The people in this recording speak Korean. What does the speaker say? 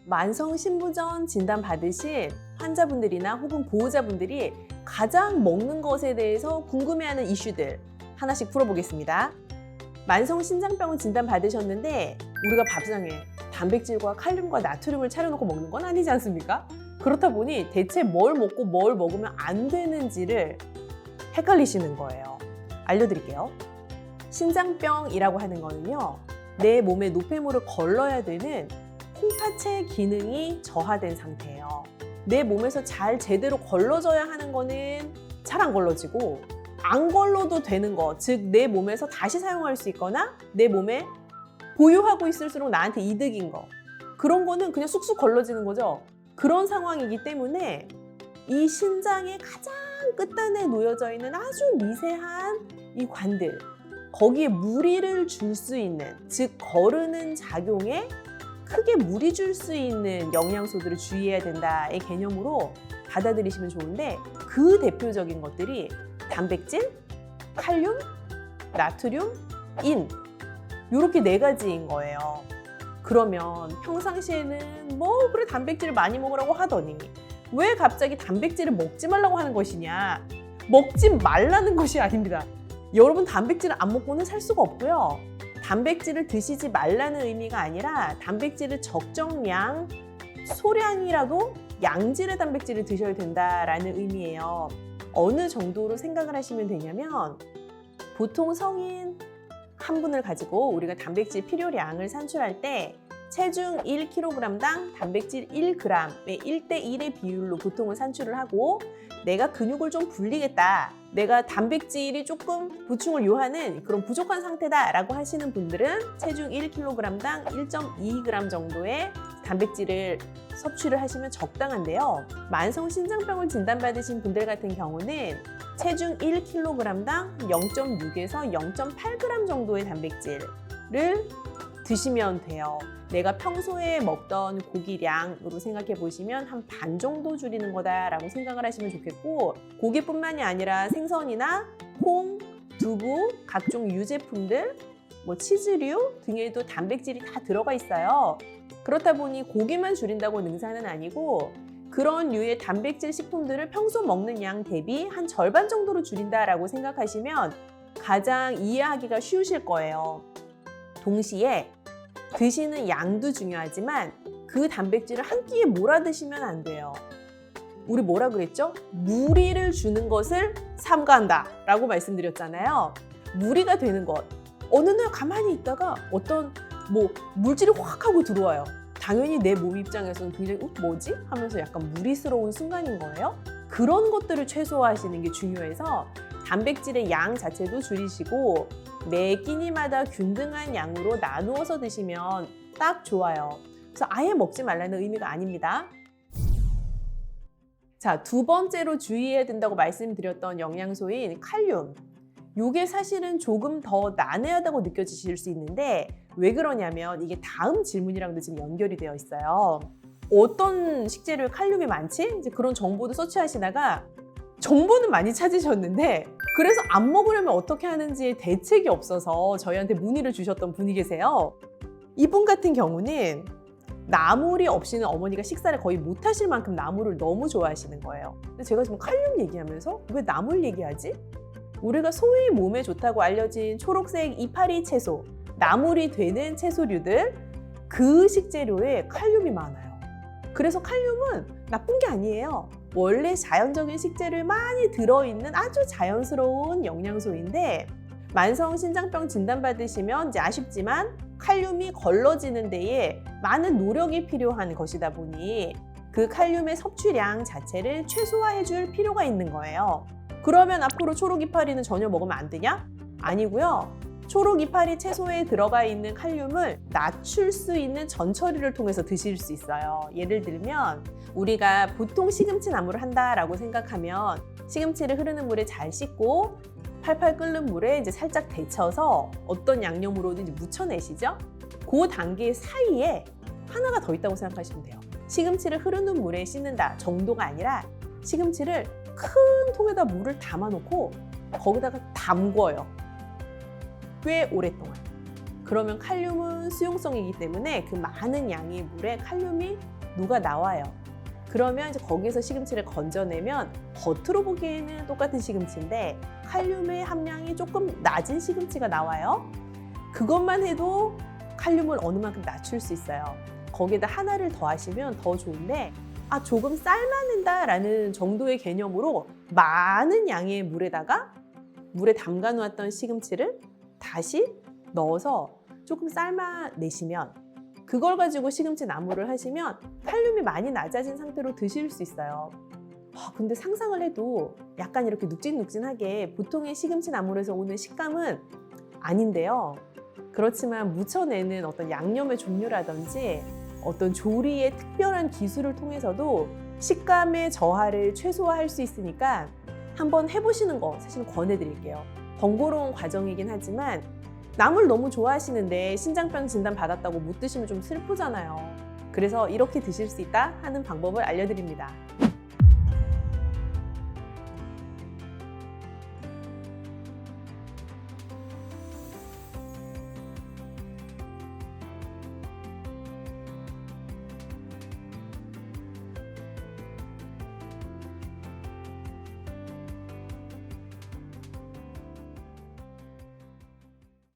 만성 신부전 진단 받으신 환자분들이나 혹은 보호자분들이 가장 먹는 것에 대해서 궁금해하는 이슈들 하나씩 풀어보겠습니다. 만성 신장병 진단 받으셨는데 우리가 밥상에 단백질과 칼륨과 나트륨을 차려놓고 먹는 건 아니지 않습니까? 그렇다 보니 대체 뭘 먹고 뭘 먹으면 안 되는지를 헷갈리시는 거예요. 알려드릴게요. 신장병이라고 하는 거는요, 내 몸에 노폐물을 걸러야 되는 콩팥의 기능이 저하된 상태예요. 내 몸에서 잘 제대로 걸러져야 하는 거는 잘 안 걸러지고, 안 걸러도 되는 거, 즉 내 몸에서 다시 사용할 수 있거나 내 몸에 보유하고 있을수록 나한테 이득인 거, 그런 거는 그냥 쑥쑥 걸러지는 거죠. 그런 상황이기 때문에 이 신장의 가장 끝단에 놓여져 있는 아주 미세한 이 관들, 거기에 무리를 줄 수 있는, 즉 거르는 작용에 크게 무리 줄 수 있는 영양소들을 주의해야 된다의 개념으로 받아들이시면 좋은데, 그 대표적인 것들이 단백질, 칼륨, 나트륨, 인, 이렇게 4가지인 거예요. 그러면 평상시에는 뭐 그래 단백질을 많이 먹으라고 하더니 왜 갑자기 단백질을 먹지 말라고 하는 것이냐? 먹지 말라는 것이 아닙니다. 여러분, 단백질을 안 먹고는 살 수가 없고요. 단백질을 드시지 말라는 의미가 아니라 단백질을 적정량, 소량이라도 양질의 단백질을 드셔야 된다라는 의미예요. 어느 정도로 생각을 하시면 되냐면, 보통 성인 한 분을 가지고 우리가 단백질 필요량을 산출할 때 체중 1kg당 단백질 1g의 1대1의 비율로 보통은 산출을 하고, 내가 근육을 좀 불리겠다, 내가 단백질이 조금 보충을 요하는 그런 부족한 상태다라고 하시는 분들은 체중 1kg당 1.2g 정도의 단백질을 섭취를 하시면 적당한데요. 만성 신장병을 진단받으신 분들 같은 경우는 체중 1kg당 0.6에서 0.8g 정도의 단백질을 드시면 돼요. 내가 평소에 먹던 고기량으로 생각해 보시면 한 반 정도 줄이는 거다라고 생각을 하시면 좋겠고, 고기뿐만이 아니라 생선이나 콩, 두부, 각종 유제품들, 뭐 치즈류 등에도 단백질이 다 들어가 있어요. 그렇다 보니 고기만 줄인다고 능사는 아니고, 그런 류의 단백질 식품들을 평소 먹는 양 대비 한 절반 정도로 줄인다라고 생각하시면 가장 이해하기가 쉬우실 거예요. 동시에 드시는 양도 중요하지만 그 단백질을 한 끼에 몰아 드시면 안 돼요. 우리 뭐라 그랬죠? 무리를 주는 것을 삼가한다 라고 말씀드렸잖아요. 무리가 되는 것. 어느 날 가만히 있다가 어떤 물질이 확 하고 들어와요. 당연히 내 몸 입장에서는 굉장히 뭐지? 하면서 약간 무리스러운 순간인 거예요. 그런 것들을 최소화하시는 게 중요해서 단백질의 양 자체도 줄이시고 매 끼니마다 균등한 양으로 나누어서 드시면 딱 좋아요. 그래서 아예 먹지 말라는 의미가 아닙니다. 자, 2번째로 주의해야 된다고 말씀드렸던 영양소인 칼륨. 이게 사실은 조금 더 난해하다고 느껴지실 수 있는데, 왜 그러냐면 이게 다음 질문이랑도 지금 연결이 되어 있어요. 어떤 식재료에 칼륨이 많지? 이제 그런 정보도 서치하시다가 정보는 많이 찾으셨는데, 그래서 안 먹으려면 어떻게 하는지에 대책이 없어서 저희한테 문의를 주셨던 분이 계세요. 이분 같은 경우는 나물이 없이는 어머니가 식사를 거의 못 하실 만큼 나물을 너무 좋아하시는 거예요. 근데 제가 지금 칼륨 얘기하면서 왜 나물 얘기하지? 우리가 소위 몸에 좋다고 알려진 초록색 이파리 채소, 나물이 되는 채소류들, 그 식재료에 칼륨이 많아요. 그래서 칼륨은 나쁜 게 아니에요. 원래 자연적인 식재료에 많이 들어있는 아주 자연스러운 영양소인데, 만성 신장병 진단받으시면 이제 아쉽지만 칼륨이 걸러지는 데에 많은 노력이 필요한 것이다 보니 그 칼륨의 섭취량 자체를 최소화해 줄 필요가 있는 거예요. 그러면 앞으로 초록 이파리는 전혀 먹으면 안 되냐? 아니고요. 초록 이파리 채소에 들어가 있는 칼륨을 낮출 수 있는 전처리를 통해서 드실 수 있어요. 예를 들면 우리가 보통 시금치 나물을 한다라고 생각하면 시금치를 흐르는 물에 잘 씻고 팔팔 끓는 물에 이제 살짝 데쳐서 어떤 양념으로든 이제 묻혀내시죠? 그 단계 사이에 하나가 더 있다고 생각하시면 돼요. 시금치를 흐르는 물에 씻는다 정도가 아니라 시금치를 큰 통에다 물을 담아놓고 거기다가 담궈요. 꽤 오랫동안. 그러면 칼륨은 수용성이기 때문에 그 많은 양의 물에 칼륨이 녹아 나와요. 그러면 이제 거기에서 시금치를 건져내면 겉으로 보기에는 똑같은 시금치인데 칼륨의 함량이 조금 낮은 시금치가 나와요. 그것만 해도 칼륨을 어느 만큼 낮출 수 있어요. 거기에다 하나를 더하시면 더 좋은데 조금 삶아낸다라는 정도의 개념으로 많은 양의 물에 담가 놓았던 시금치를 다시 넣어서 조금 삶아내시면 그걸 가지고 시금치 나물을 하시면 칼륨이 많이 낮아진 상태로 드실 수 있어요. 근데 상상을 해도 약간 이렇게 눅진눅진하게 보통의 시금치 나물에서 오는 식감은 아닌데요. 그렇지만 무쳐내는 어떤 양념의 종류라든지 어떤 조리의 특별한 기술을 통해서도 식감의 저하를 최소화할 수 있으니까 한번 해보시는 거 사실 권해드릴게요. 번거로운 과정이긴 하지만 나물 너무 좋아하시는데 신장병 진단 받았다고 못 드시면 좀 슬프잖아요. 그래서 이렇게 드실 수 있다 하는 방법을 알려드립니다.